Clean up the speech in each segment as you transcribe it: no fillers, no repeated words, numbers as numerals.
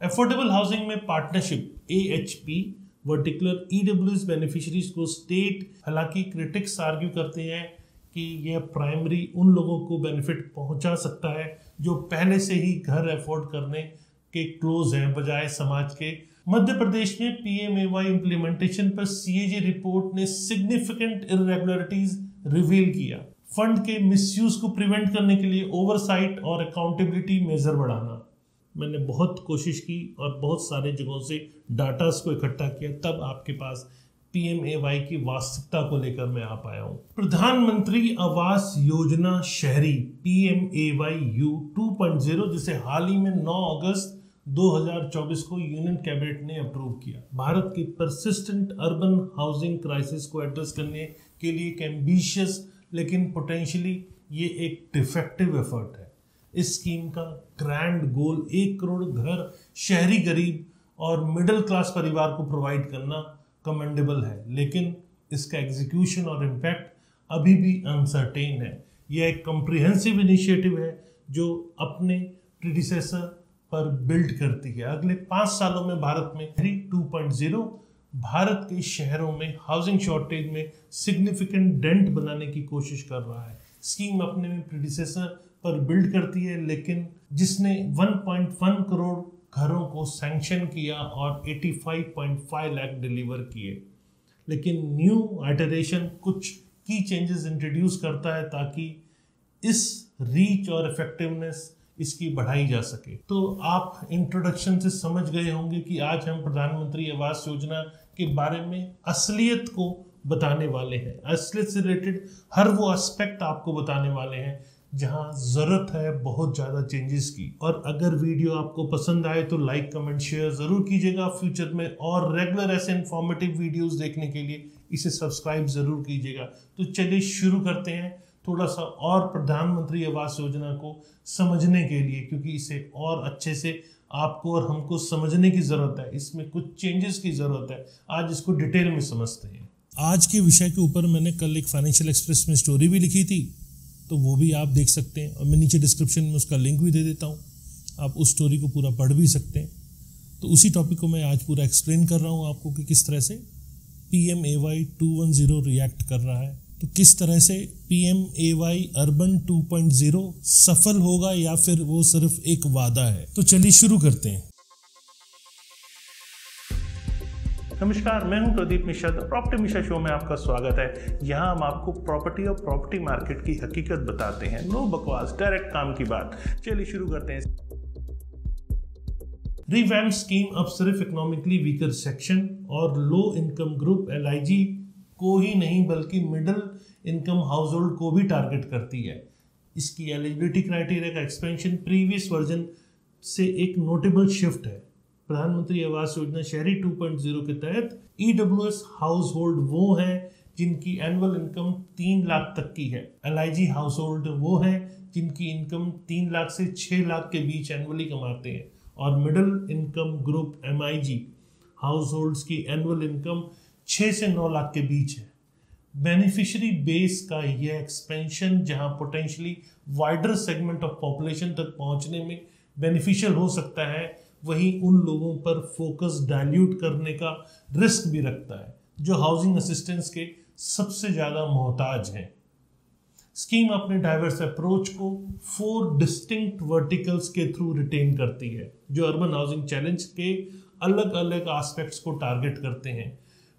Affordable housing में partnership AHP वर्टिकुलर EWS beneficiaries को state, हालांकि क्रिटिक्स आर्ग्यू करते हैं कि यह प्राइमरी उन लोगों को बेनिफिट पहुंचा सकता है जो पहले से ही घर अफोर्ड करने के क्लोज हैं, बजाय समाज के। मध्य प्रदेश में PMAY इम्प्लीमेंटेशन पर CAG रिपोर्ट ने सिग्निफिकेंट इरेगुलरिटीज रिवील किया। फंड के मिसयूज को प्रिवेंट करने के लिए ओवरसाइट और अकाउंटेबिलिटी मेजर बढ़ाना। मैंने बहुत कोशिश की और बहुत सारे जगहों से डाटास को इकट्ठा किया, तब आपके पास PMAY की वास्तविकता को लेकर मैं आ पाया हूँ। प्रधानमंत्री आवास योजना शहरी PMAYU 2.0, जिसे हाल ही में 9 अगस्त 2024 को यूनियन कैबिनेट ने अप्रूव किया, भारत की परसिस्टेंट अर्बन हाउसिंग क्राइसिस को एड्रेस करने के लिए एक एम्बिशियस लेकिन पोटेंशियली ये एक डिफेक्टिव एफर्ट है। इस स्कीम का ग्रैंड गोल 1 करोड़ घर शहरी गरीब और मिडिल क्लास परिवार को प्रोवाइड करना कमेंडेबल है, लेकिन इसका एग्जीक्यूशन और इम्पैक्ट अभी भी अनसर्टेन है। यह एक कॉम्प्रिहेंसिव इनिशिएटिव है जो अपने प्रीडिसेसर पर बिल्ड करती है। अगले 5 सालों में भारत में 2.0 भारत के शहरों में हाउसिंग शॉर्टेज में सिग्निफिकेंट डेंट बनाने की कोशिश कर रहा है। स्कीम अपने में प्रीडिसेसर पर बिल्ड करती है, लेकिन जिसने 1.1 करोड़ घरों को सैंक्शन किया और 85.5 लाख डिलीवर किए। लेकिन न्यू आइटरेशन कुछ की चेंजेस इंट्रोड्यूस करता है ताकि इस रीच और इफेक्टिवनेस इसकी बढ़ाई जा सके। तो आप इंट्रोडक्शन से समझ गए होंगे कि आज हम प्रधानमंत्री आवास योजना के बारे में असलियत को बताने वाले हैं। असलियत से रिलेटेड हर वो एस्पेक्ट आपको बताने वाले हैं जहां जरूरत है बहुत ज़्यादा चेंजेस की। और अगर वीडियो आपको पसंद आए तो लाइक, कमेंट, शेयर ज़रूर कीजिएगा। फ्यूचर में और रेगुलर ऐसे इन्फॉर्मेटिव वीडियोस देखने के लिए इसे सब्सक्राइब ज़रूर कीजिएगा। तो चलिए शुरू करते हैं थोड़ा सा और प्रधानमंत्री आवास योजना को समझने के लिए, क्योंकि इसे और अच्छे से आपको और हमको समझने की ज़रूरत है। इसमें कुछ चेंजेस की ज़रूरत है। आज इसको डिटेल में समझते हैं। आज के विषय के ऊपर मैंने कल एक फाइनेंशियल एक्सप्रेस में स्टोरी भी लिखी थी, तो वो भी आप देख सकते हैं और मैं नीचे डिस्क्रिप्शन में उसका लिंक भी दे देता हूँ। आप उस स्टोरी को पूरा पढ़ भी सकते हैं। तो उसी टॉपिक को मैं आज पूरा एक्सप्लेन कर रहा हूँ आपको कि किस तरह से PMAY 2.0 रिएक्ट कर रहा है। तो किस तरह से PMAY अर्बन 2.0 सफल होगा या फिर वो सिर्फ एक वादा है। तो चलिए शुरू करते हैं। नमस्कार, मैं हूं Pradeep Mishra. The property Mishra show में आपका स्वागत है। यहां हम आपको प्रॉपर्टी और प्रॉपर्टी मार्केट की हकीकत बताते हैं। नो बकवास, डायरेक्ट काम की बात। चलिए शुरू करते हैं। रिवैम्प स्कीम अब सिर्फ इकोनॉमिकली वीकर सेक्शन और लो इनकम ग्रुप LIG को ही नहीं बल्कि मिडिल इनकम हाउस होल्ड को भी टारगेट करती है। इसकी एलिजिबिलिटी क्राइटेरिया का एक्सपेंशन प्रीवियस वर्जन से एक नोटेबल शिफ्ट है। प्रधानमंत्री आवास योजना शहरी 2.0 के तहत EWS हाउस होल्ड वो हैं जिनकी एनुअल इनकम 3 लाख तक की है। LIG हाउस होल्ड वो हैं जिनकी इनकम 3 लाख से 6 लाख के बीच एनुअली कमाते हैं। और middle income group MIG house holds की एनुअल इनकम 6 से 9 लाख के बीच है। बेनिफिशियरी बेस का यह एक्सपेंशन जहां potentially wider segment of population तक पहुंचने में बेनिफिशियल हो सकता है, वहीं उन लोगों पर फोकस डाइल्यूट करने का रिस्क भी रखता है जो हाउसिंग असिस्टेंस के सबसे ज़्यादा मोहताज हैं। स्कीम अपने डाइवर्स अप्रोच को 4 डिस्टिंक्ट वर्टिकल्स के थ्रू रिटेन करती है जो अर्बन हाउसिंग चैलेंज के अलग अलग एस्पेक्ट्स को टारगेट करते हैं।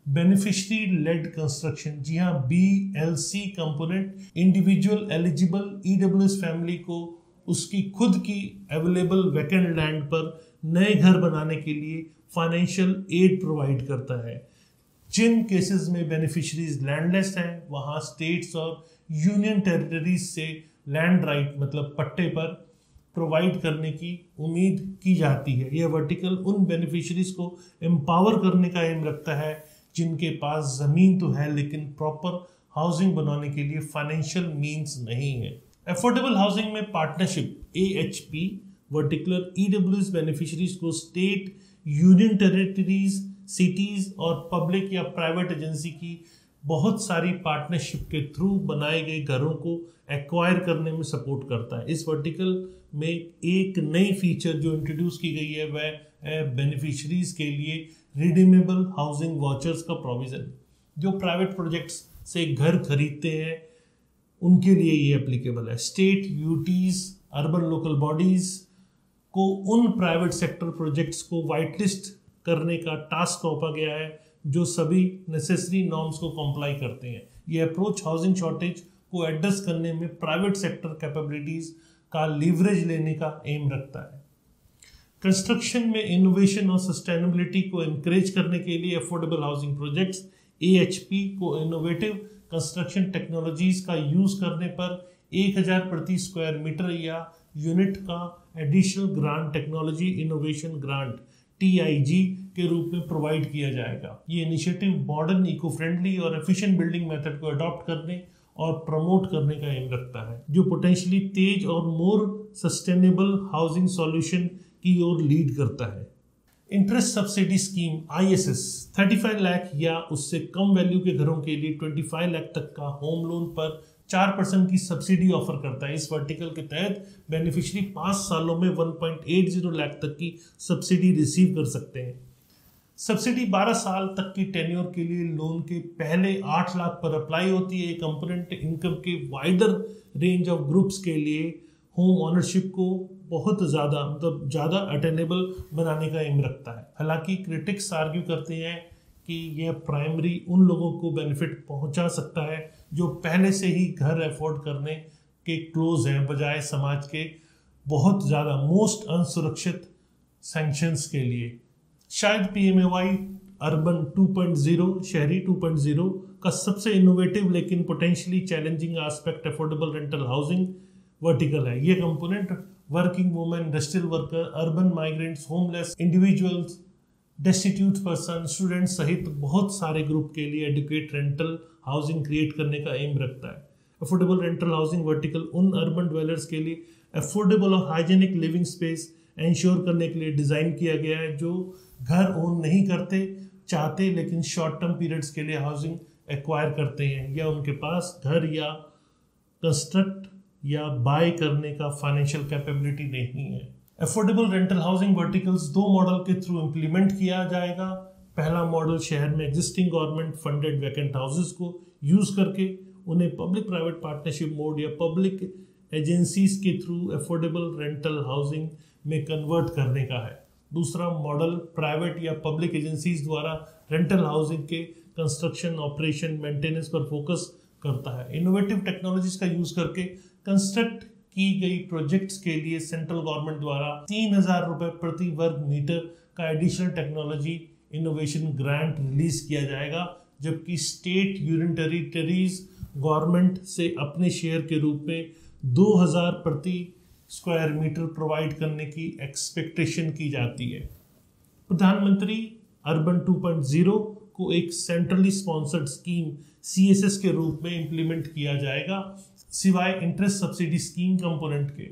बेनिफिशियरी लेड कंस्ट्रक्शन, जी हाँ, BLC component individual eligible EWS family को उसकी खुद की अवेलेबल वैकेंट लैंड पर नए घर बनाने के लिए फाइनेंशियल एड प्रोवाइड करता है। जिन केसेस में बेनिफिशरीज लैंडलेस हैं वहां स्टेट्स और यूनियन टेरिटरीज से लैंड राइट मतलब पट्टे पर प्रोवाइड करने की उम्मीद की जाती है। यह वर्टिकल उन बेनिफिशरीज को एम्पावर करने का एम रखता है जिनके पास जमीन तो है लेकिन प्रॉपर हाउसिंग बनाने के लिए फाइनेंशियल मींस नहीं है। अफोर्डेबल हाउसिंग में पार्टनरशिप AHP वर्टिकुलर EWS बेनिफिशरीज को स्टेट, यूनियन टेरिटरीज, सिटीज और पब्लिक या प्राइवेट एजेंसी की बहुत सारी पार्टनरशिप के थ्रू बनाए गए घरों को एक्वायर करने में सपोर्ट करता है। इस वर्टिकल में एक नई फीचर जो इंट्रोड्यूस की गई है वह बेनिफिशरीज के लिए रिडीमेबल हाउसिंग वाउचर्स का प्रोविजन। जो प्राइवेट प्रोजेक्ट्स से घर खरीदते हैं उनके लिए ये एप्लीकेबल है। State, UTs, urban local bodies को उन प्राइवेट सेक्टर प्रोजेक्ट्स को वाइट लिस्ट करने का टास्क सौंपा गया है जो सभी नेसेसरी नॉर्म्स को कंप्लाई करते हैं। ये अप्रोच हाउसिंग शॉर्टेज को एड्रेस करने में प्राइवेट सेक्टर कैपेबिलिटीज का लीवरेज लेने का एम रखता है। कंस्ट्रक्शन में इनोवेशन और सस्टेनेबिलिटी को एनकरेज करने के लिए अफोर्डेबल हाउसिंग प्रोजेक्ट्स AHP को इनोवेटिव कंस्ट्रक्शन टेक्नोलॉजीज का यूज करने पर 1000 प्रति स्क्वायर मीटर या यूनिट का additional grant technology innovation grant TIG के रूप में प्रोवाइड किया जाएगा। ये इनिशिएटिव मॉडर्न, इको फ्रेंडली और एफिशिएंट बिल्डिंग मेथड को अडॉप्ट करने और प्रमोट करने का एम रखता है, जो पोटेंशियली तेज और मोर सस्टेनेबल हाउसिंग सॉल्यूशन की ओर लीड करता है। Interest subsidy scheme ISS 35 lakh या उससे कम वैल्यू के घरों के लिए 25 लाख तक का होम लोन पर 4% की सब्सिडी ऑफर करता है। इस वर्टिकल के तहत बेनिफिशियरी 5 सालों में 1.80 लाख तक की सब्सिडी रिसीव कर सकते हैं। सब्सिडी 12 साल तक की टेन्योर के लिए लोन के पहले 8 लाख पर अप्लाई होती है। कंपोनेंट इनकम के वाइडर रेंज ऑफ ग्रुप्स के लिए होम ओनरशिप को बहुत ज़्यादा अटेनेबल बनाने का एम रखता है। हालांकि क्रिटिक्स आर्ग्यू करते हैं कि यह प्राइमरी उन लोगों को बेनिफिट पहुंचा सकता है जो पहले से ही घर अफोर्ड करने के क्लोज हैं, बजाय समाज के बहुत ज़्यादा मोस्ट असुरक्षित सैंक्शंस के लिए। शायद PMAY अर्बन 2.0 शहरी 2.0 का सबसे इनोवेटिव लेकिन potentially challenging aspect affordable rental housing vertical है। ये component working women, industrial worker, urban migrants, homeless individuals, destitute person, student सहित बहुत सारे ग्रुप के लिए एडुकेट रेंटल हाउसिंग क्रिएट करने का एम रखता है। अफोर्डेबल रेंटल हाउसिंग वर्टिकल उन अर्बन ड्वेलर्स के लिए अफोर्डेबल और हाइजेनिक लिविंग स्पेस इंश्योर करने के लिए डिज़ाइन किया गया है जो घर ओन नहीं करते चाहते लेकिन शॉर्ट टर्म पीरियड्स के लिए हाउसिंग एक्वायर करते हैं या उनके पास घर या कंस्ट्रक्ट या बाय करने का फाइनेंशियल कैपेबिलिटी नहीं है। Affordable rental housing verticals 2 model के थ्रू इम्प्लीमेंट किया जाएगा। पहला मॉडल शहर में existing government funded vacant houses को यूज करके उन्हें पब्लिक प्राइवेट पार्टनरशिप मोड या पब्लिक एजेंसीज के थ्रू अफोर्डेबल रेंटल हाउसिंग में कन्वर्ट करने का है। दूसरा मॉडल प्राइवेट या पब्लिक एजेंसीज द्वारा रेंटल हाउसिंग के कंस्ट्रक्शन, ऑपरेशन, मेंटेनेंस पर फोकस करता है। इनोवेटिव टेक्नोलॉजीज का यूज करके कंस्ट्रक्ट की गई प्रोजेक्ट्स के लिए सेंट्रल गवर्नमेंट द्वारा 3000 रुपए प्रति वर्ग मीटर का additional technology innovation grant release किया जाएगा, जबकि स्टेट यूनियन टेरिटरीज गवर्नमेंट से अपने शेयर के रूप में 2000 प्रति स्क्वायर मीटर प्रोवाइड करने की एक्सपेक्टेशन की जाती है। प्रधानमंत्री अर्बन 2.0 को एक सेंट्रली स्पॉन्सर्ड स्कीम CSS के रूप में इंप्लीमेंट किया जाएगा, सिवाय इंटरेस्ट सब्सिडी स्कीम कंपोनेंट के,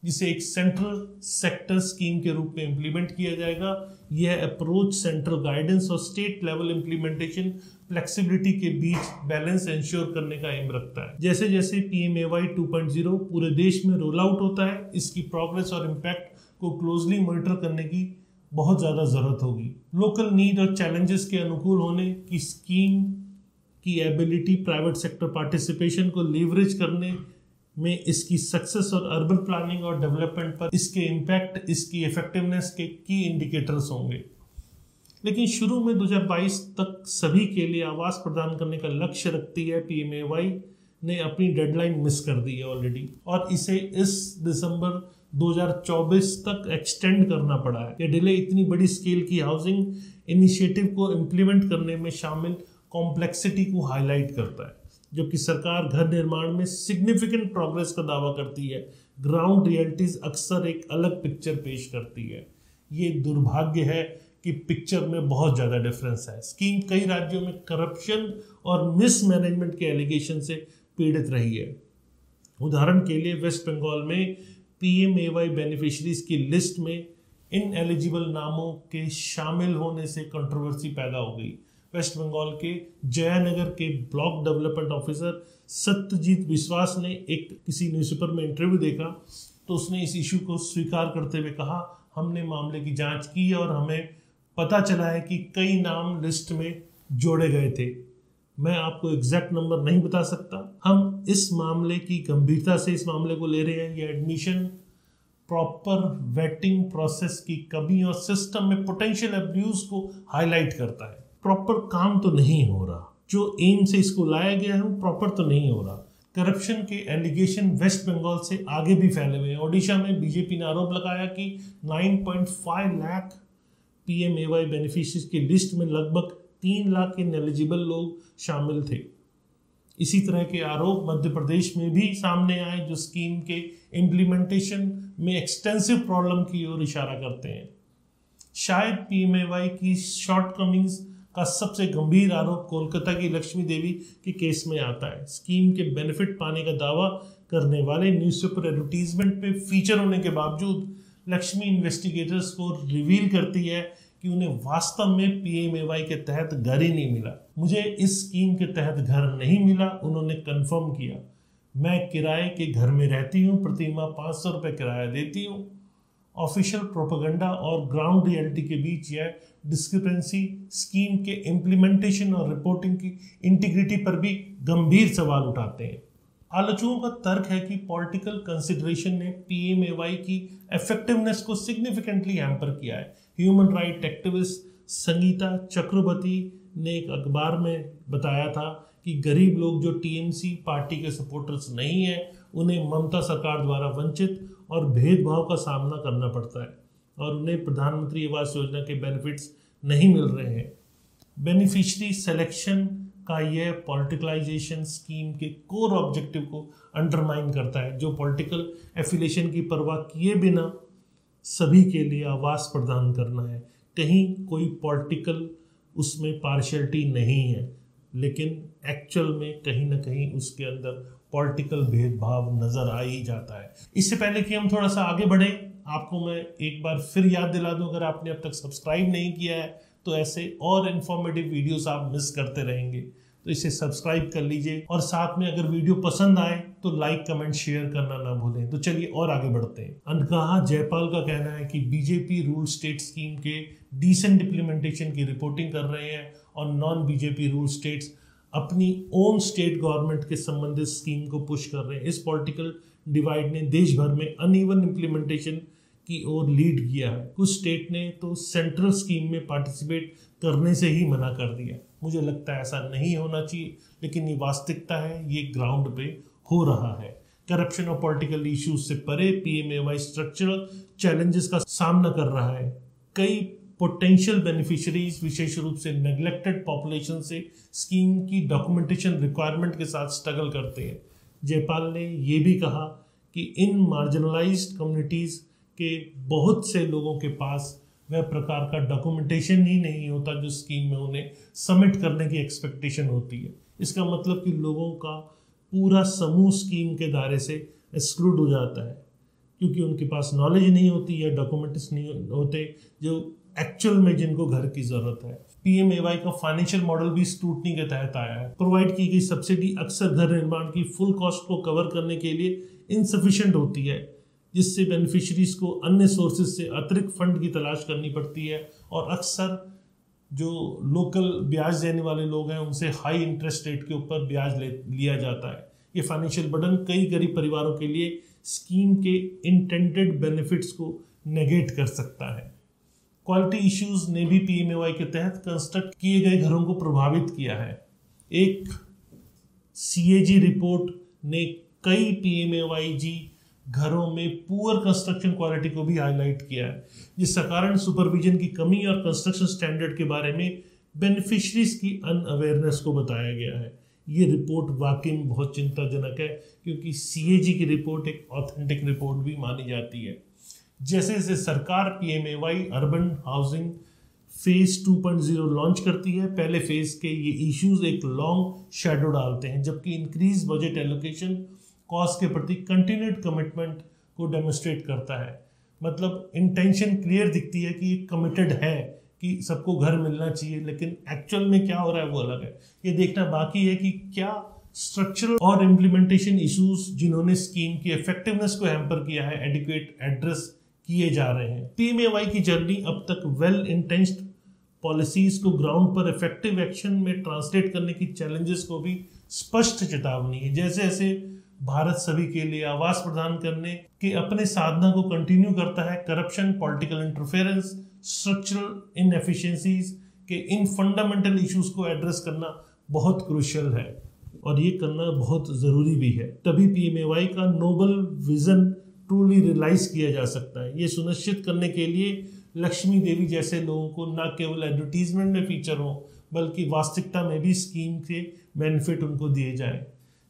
जिसे एक सेंट्रल सेक्टर स्कीम के रूप में इंप्लीमेंट किया जाएगा। यह अप्रोच सेंट्रल गाइडेंस और स्टेट लेवल इंप्लीमेंटेशन फ्लेक्सिबिलिटी के बीच बैलेंस इंश्योर करने का एम रखता है। जैसे जैसे PMAY 2.0 पूरे देश में रोल आउट होता है, इसकी प्रोग्रेस और इम्पैक्ट को क्लोजली मॉनिटर करने की बहुत ज़्यादा ज़रूरत होगी। लोकल नीड और चैलेंजेस के अनुकूल होने की स्कीम की एबिलिटी प्राइवेट सेक्टर पार्टिसिपेशन को लीवरेज करने में इसकी सक्सेस और अर्बन प्लानिंग और डेवलपमेंट पर इसके इम्पैक्ट, इसकी इफेक्टिवनेस के की इंडिकेटर्स होंगे। लेकिन शुरू में 2022 तक सभी के लिए आवास प्रदान करने का लक्ष्य रखती है PMAY ने अपनी डेडलाइन मिस कर दी है ऑलरेडी, और इसे इस दिसंबर 2024 तक एक्सटेंड करना पड़ा है। यह डिले इतनी बड़ी स्केल की हाउसिंग इनिशिएटिव को इम्प्लीमेंट करने में शामिल कॉम्प्लेक्सिटी को हाईलाइट करता है। जबकि सरकार घर निर्माण में सिग्निफिकेंट प्रोग्रेस का दावा करती है, ग्राउंड रियलिटीज अक्सर एक अलग पिक्चर पेश करती है। ये दुर्भाग्य है कि पिक्चर में बहुत ज़्यादा डिफरेंस है। स्कीम कई राज्यों में करप्शन और मिसमैनेजमेंट के एलिगेशन से पीड़ित रही है। उदाहरण के लिए वेस्ट बंगाल में PMAY बेनिफिशरीज की लिस्ट में इनएलिजिबल नामों के शामिल होने से कंट्रोवर्सी पैदा हो गई। वेस्ट बंगाल के जयानगर के ब्लॉक डेवलपमेंट ऑफिसर सत्यजीत विश्वास ने एक किसी न्यूज़पेपर में इंटरव्यू देखा तो उसने इस इशू को स्वीकार करते हुए कहा, हमने मामले की जांच की है और हमें पता चला है कि कई नाम लिस्ट में जोड़े गए थे। मैं आपको एग्जैक्ट नंबर नहीं बता सकता। हम इस मामले की गंभीरता से इस मामले को ले रहे हैं। ये एडमिशन प्रॉपर वेटिंग प्रोसेस की कमी और सिस्टम में पोटेंशियल अब्यूज को हाईलाइट करता है। प्रॉपर काम तो नहीं हो रहा, जो एम से इसको लाया गया है वो प्रॉपर तो नहीं हो रहा। करप्शन के एलिगेशन वेस्ट बंगाल से आगे भी फैले हुए हैं। ओडिशा में बीजेपी ने आरोप लगाया कि 9.5 लाख पीएमएवाई बेनिफिशियरीज की लिस्ट में लगभग 3 लाख इनएलिजिबल लोग शामिल थे। इसी तरह के आरोप मध्य प्रदेश में भी सामने आए, जो स्कीम के इम्प्लीमेंटेशन में एक्सटेंसिव प्रॉब्लम की ओर इशारा करते हैं। शायद पीएमएवाई की शॉर्टकमिंग्स का सबसे गंभीर आरोप कोलकाता की लक्ष्मी देवी के केस में आता है। स्कीम के बेनिफिट पाने का दावा करने वाले न्यूज़पेपर एडवर्टीजमेंट पे फीचर होने के बावजूद लक्ष्मी इन्वेस्टिगेटर्स को रिवील करती है कि उन्हें वास्तव में पीएमएवाई के तहत घर ही नहीं मिला। मुझे इस स्कीम के तहत घर नहीं मिला, उन्होंने कंफर्म किया। मैं किराए के घर में रहती हूँ, प्रतिमाह 500 रुपये किराया देती हूँ। ऑफिशियल प्रोपेगेंडा और ग्राउंड रियलिटी के बीच यह डिस्क्रिपेंसी स्कीम के इम्प्लीमेंटेशन और रिपोर्टिंग की इंटीग्रिटी पर भी गंभीर सवाल उठाते हैं। आलोचकों का तर्क है कि पॉलिटिकल कंसिडरेशन ने पीएमएवाई की इफेक्टिवनेस को सिग्निफिकेंटली हैम्पर किया है। ह्यूमन राइट एक्टिविस्ट संगीता चक्रवर्ती ने एक अखबार में बताया था कि गरीब लोग जो टीएमसी पार्टी के सपोर्टर्स नहीं हैं, उन्हें ममता सरकार द्वारा वंचित और भेदभाव का सामना करना पड़ता है और उन्हें प्रधानमंत्री आवास योजना के बेनिफिट्स नहीं मिल रहे हैं। बेनिफिशियरी सिलेक्शन का यह पॉलिटिकलाइजेशन स्कीम के कोर ऑब्जेक्टिव को अंडरमाइन करता है, जो पॉलिटिकल एफिलिएशन की परवाह किए बिना सभी के लिए आवास प्रदान करना है। कहीं कोई पॉलिटिकल उसमें पार्शियलिटी नहीं है, लेकिन एक्चुअल में कहीं ना कहीं उसके अंदर पॉलिटिकल भेदभाव नजर आ ही जाता है। इससे पहले कि हम थोड़ा सा आगे बढ़े, आपको मैं एक बार फिर याद दिला दूं, अगर आपने अब तक सब्सक्राइब नहीं किया है तो ऐसे और इन्फॉर्मेटिव वीडियोस आप मिस करते रहेंगे, तो इसे सब्सक्राइब कर लीजिए और साथ में अगर वीडियो पसंद आए तो लाइक कमेंट शेयर करना ना भूलें। तो चलिए और आगे बढ़ते हैं। अनकहा जयपाल का कहना है कि बीजेपी रूल स्टेट स्कीम के डिसेंट इम्प्लीमेंटेशन की रिपोर्टिंग कर रहे हैं और नॉन बीजेपी रूल स्टेट्स अपनी ओन स्टेट गवर्नमेंट के संबंधित स्कीम को पुश कर रहे हैं। इस पॉलिटिकल डिवाइड ने देश भर में अनइवन इम्प्लीमेंटेशन की ओर लीड किया है। कुछ स्टेट ने तो सेंट्रल स्कीम में पार्टिसिपेट करने से ही मना कर दिया। मुझे लगता है ऐसा नहीं होना चाहिए, लेकिन ये वास्तविकता है, ये ग्राउंड पे हो रहा है। करप्शन और पॉलिटिकल इश्यूज से परे पीएमएवाई स्ट्रक्चरल चैलेंजेस का सामना कर रहा है। कई पोटेंशियल बेनिफिशियरीज विशेष रूप से नेग्लेक्टेड पॉपुलेशन से स्कीम की डॉक्यूमेंटेशन रिक्वायरमेंट के साथ स्ट्रगल करते हैं। जयपाल ने ये भी कहा कि इन मार्जिनलाइज्ड कम्युनिटीज के बहुत से लोगों के पास वह प्रकार का डॉक्यूमेंटेशन ही नहीं होता जो स्कीम में उन्हें सबमिट करने की एक्सपेक्टेशन होती है। इसका मतलब कि लोगों का पूरा समूह स्कीम के दायरे से एक्सक्लूड हो जाता है, क्योंकि उनके पास नॉलेज नहीं होती या डॉक्यूमेंट्स नहीं होते जो एक्चुअल में जिनको घर की जरूरत है। पीएमएवाई का फाइनेंशियल मॉडल भी स्क्रूटनी के तहत आया है। प्रोवाइड की गई सब्सिडी अक्सर घर निर्माण की फुल कॉस्ट को कवर करने के लिए इनसफिशिएंट होती है, जिससे बेनिफिशियरीज को अन्य सोर्सेज से अतिरिक्त फंड की तलाश करनी पड़ती है और अक्सर जो लोकल ब्याज देने वाले लोग हैं उनसे हाई इंटरेस्ट रेट के ऊपर ब्याज लिया जाता है। ये फाइनेंशियल बर्डन कई गरीब परिवारों के लिए स्कीम के इंटेंडेड बेनिफिट्स को नेगेट कर सकता है। क्वालिटी इश्यूज ने भी पीएमएवाई के तहत कंस्ट्रक्ट किए गए घरों को प्रभावित किया है। एक सीएजी रिपोर्ट ने कई पीएमएवाई जी घरों में पुअर कंस्ट्रक्शन क्वालिटी को भी हाईलाइट किया है, जिसका कारण सुपरविजन की कमी और कंस्ट्रक्शन स्टैंडर्ड के बारे में बेनिफिशरीज की अनअवेयरनेस को बताया गया है। ये रिपोर्ट वाकई में बहुत चिंताजनक है, क्योंकि सीएजी की रिपोर्ट एक ऑथेंटिक रिपोर्ट भी मानी जाती है। जैसे जैसे सरकार PMAY urban housing phase 2.0 launch करती है, पहले फेज के ये इश्यूज एक लॉन्ग शेडो डालते हैं, जबकि इंक्रीज बजट एलोकेशन कॉस्ट के प्रति कंटिन्यूड कमिटमेंट को डेमोस्ट्रेट करता है। मतलब इंटेंशन क्लियर दिखती है कि कमिटेड है कि सबको घर मिलना चाहिए, लेकिन एक्चुअल में क्या हो रहा है वो अलग है। ये देखना बाकी है कि क्या स्ट्रक्चरल और इम्प्लीमेंटेशन इश्यूज जिन्होंने स्कीम की इफेक्टिवनेस को हैम्पर किया है एडिक्वेट एड्रेस किए जा रहे हैं। पीएमएवाई की जर्नी अब तक वेल इंटेंस्ड पॉलिसीज को ग्राउंड पर इफेक्टिव एक्शन में ट्रांसलेट करने की चैलेंजेस को भी स्पष्ट चेतावनी है। जैसे जैसे भारत सभी के लिए आवास प्रदान करने के अपने साधना को कंटिन्यू करता है, corruption, political interference, structural inefficiencies के इन फंडामेंटल इश्यूज को एड्रेस करना बहुत क्रूशियल है और ये करना बहुत ज़रूरी भी है। तभी पीएमएवाई का नोबल विजन ट्रूली रियलाइज किया जा सकता है। ये सुनिश्चित करने के लिए लक्ष्मी देवी जैसे लोगों को न केवल एडवर्टीजमेंट में फीचर हो बल्कि वास्तविकता में भी स्कीम के बेनिफिट उनको दिए जाएं।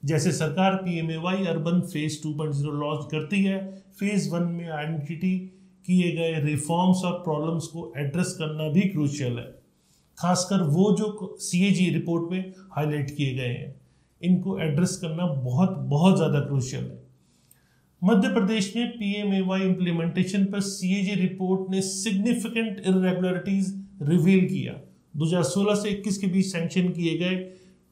जैसे सरकार पीएमएवाई अर्बन फेज 2.0 लॉन्च करती है, फेज 1 में आइडेंटिटी किए गए रिफॉर्म्स और प्रॉब्लम्स को एड्रेस करना भी क्रूशियल है, खासकर वो जो सीएजी रिपोर्ट में हाईलाइट किए गए हैं। इनको एड्रेस करना बहुत बहुत ज़्यादा क्रूशियल है। मध्य प्रदेश में पीएमएवाई इम्प्लीमेंटेशन पर सीएजी रिपोर्ट ने सिग्निफिकेंट इरेगुलरिटीज रिवील किया। 2016 से 21 के बीच सैंक्शन किए गए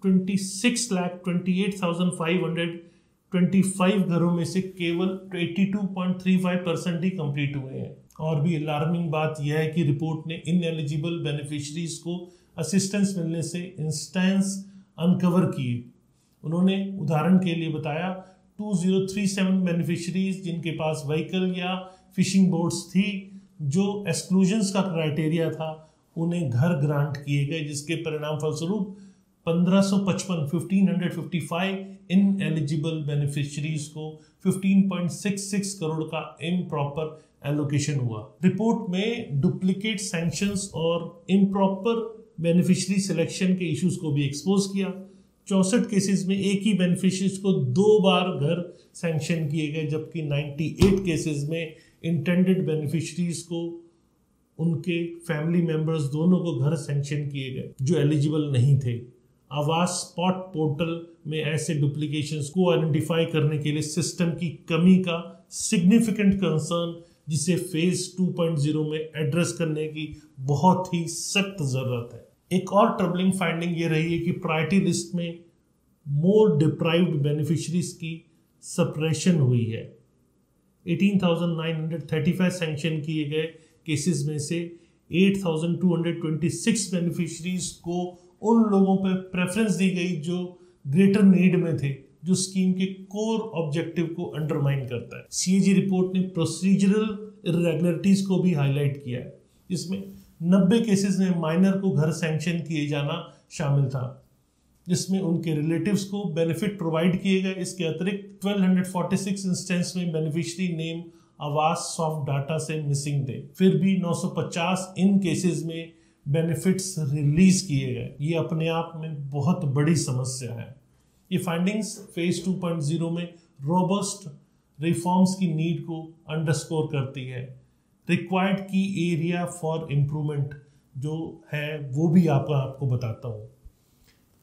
26,28,525 घरों में से केवल 82.35% ही कंप्लीट हुए हैं। और भी अलार्मिंग बात यह है कि रिपोर्ट ने इनएलिजिबल बेनिफिशरीज को असिस्टेंस मिलने से इंस्टेंस अनकवर किए। उन्होंने उदाहरण के लिए बताया 2037 बेनिफिशरीज जिनके पास व्हीकल या फिशिंग बोट्स थी, जो एक्सक्लूजन्स का क्राइटेरिया था, उन्हें घर ग्रांट किए गए, जिसके परिणाम फलस्वरूप 1555 इन एलिजिबल बेनिफिशरीज को 15.66 करोड़ का इम्प्रॉपर एलोकेशन हुआ। रिपोर्ट में डुप्लीकेट सैंक्शंस और इम्प्रॉपर बेनिफिशरी सिलेक्शन के इश्यूज को भी एक्सपोज किया। 64 केसेस में एक ही बेनिफिशरीज को 2 बार घर सैंक्शन किए गए, जबकि 98 केसेस में इंटेंडेड बेनिफिशरीज को उनके फैमिली मेंबर्स दोनों को घर सैंक्शन किए गए जो एलिजिबल नहीं थे। आवास स्पॉट पोर्टल में ऐसे डुप्लीकेशंस को आइडेंटिफाई करने के लिए सिस्टम की कमी का सिग्निफिकेंट कंसर्न, जिसे फेज 2.0 में एड्रेस करने की बहुत ही सख्त जरूरत है। एक और ट्रबलिंग फाइंडिंग ये रही है कि प्रायोरिटी लिस्ट में मोर डिप्राइव्ड बेनिफिशरीज की सप्रेशन हुई है। 18,935 सैंक्शन किए गए केसेस में से 8,226 बेनिफिशरीज को उन लोगों पर प्रेफरेंस दी गई जो ग्रेटर नीड में थे, जो स्कीम के कोर ऑब्जेक्टिव को अंडरमाइन करता है। सीएजी रिपोर्ट ने प्रोसीजरल इरेगुलरिटीज को भी हाईलाइट किया है, जिसमें 90 केसेस में माइनर को घर सैंक्शन किए जाना शामिल था, जिसमें उनके रिलेटिव्स को बेनिफिट प्रोवाइड किए गए। इसके अतिरिक्त 1246 इंस्टेंस में बेनिफिशरी नेम आवास सॉफ्ट डाटा से मिसिंग थे। फिर भी 950 इन केसेस में बेनिफिट्स रिलीज किए गए। ये अपने आप में बहुत बड़ी समस्या है। ये फाइंडिंग्स फेज 2.0 में रोबस्ट रिफॉर्म्स की नीड को अंडरस्कोर करती है। रिक्वायर्ड की एरिया फॉर इम्प्रूवमेंट जो है वो भी आपको बताता हूँ।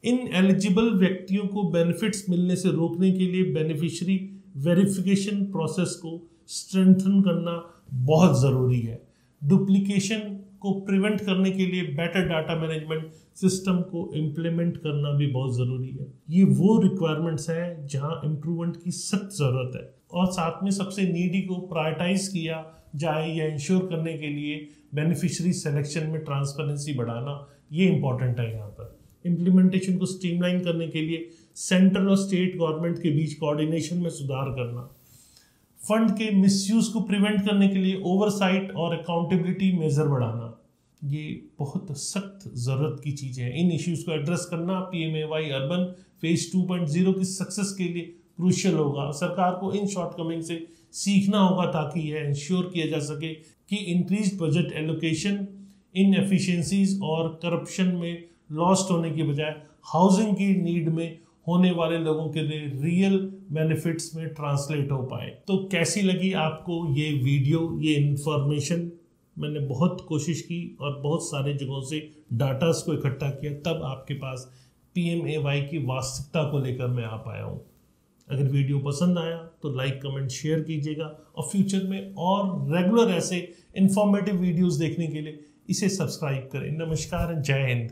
इन एलिजिबल व्यक्तियों को बेनिफिट्स मिलने से रोकने के लिए बेनिफिशियरी वेरिफिकेशन प्रोसेस को स्ट्रेंथन करना बहुत ज़रूरी है। डुप्लीकेशन को प्रिवेंट करने के लिए बेटर डाटा मैनेजमेंट सिस्टम को इम्प्लीमेंट करना भी बहुत ज़रूरी है। ये वो रिक्वायरमेंट्स हैं जहां इम्प्रूवमेंट की सख्त ज़रूरत है। और साथ में सबसे नीडी को प्रायोरिटाइज किया जाए या इंश्योर करने के लिए बेनिफिशियरी सिलेक्शन में ट्रांसपेरेंसी बढ़ाना, ये इंपॉर्टेंट है। यहाँ पर इम्प्लीमेंटेशन को स्ट्रीमलाइन करने के लिए सेंट्रल और स्टेट गवर्नमेंट के बीच कोऑर्डिनेशन में सुधार करना, फंड के मिसयूज को प्रिवेंट करने के लिए ओवरसाइट और अकाउंटेबिलिटी मेजर बढ़ाना, ये बहुत सख्त ज़रूरत की चीज़ है। इन इश्यूज को एड्रेस करना पीएमएवाई अर्बन फेज 2.0 की सक्सेस के लिए क्रूशियल होगा। सरकार को इन शॉर्टकमिंग से सीखना होगा ताकि यह इंश्योर किया जा सके कि इंक्रीज बजट एलोकेशन इनएफिशिएंसीज और करप्शन में लॉस्ट होने के बजाय हाउसिंग की नीड में होने वाले लोगों के लिए रियल बेनिफिट्स में ट्रांसलेट हो पाए। तो कैसी लगी आपको ये वीडियो, ये इंफॉर्मेशन? मैंने बहुत कोशिश की और बहुत सारे जगहों से डाटास को इकट्ठा किया, तब आपके पास पीएमएवाई की वास्तविकता को लेकर मैं आ पाया हूँ। अगर वीडियो पसंद आया तो लाइक, कमेंट, शेयर कीजिएगा और फ्यूचर में और रेगुलर ऐसे इंफॉर्मेटिव वीडियोस देखने के लिए इसे सब्सक्राइब करें। नमस्कार, जय हिंद।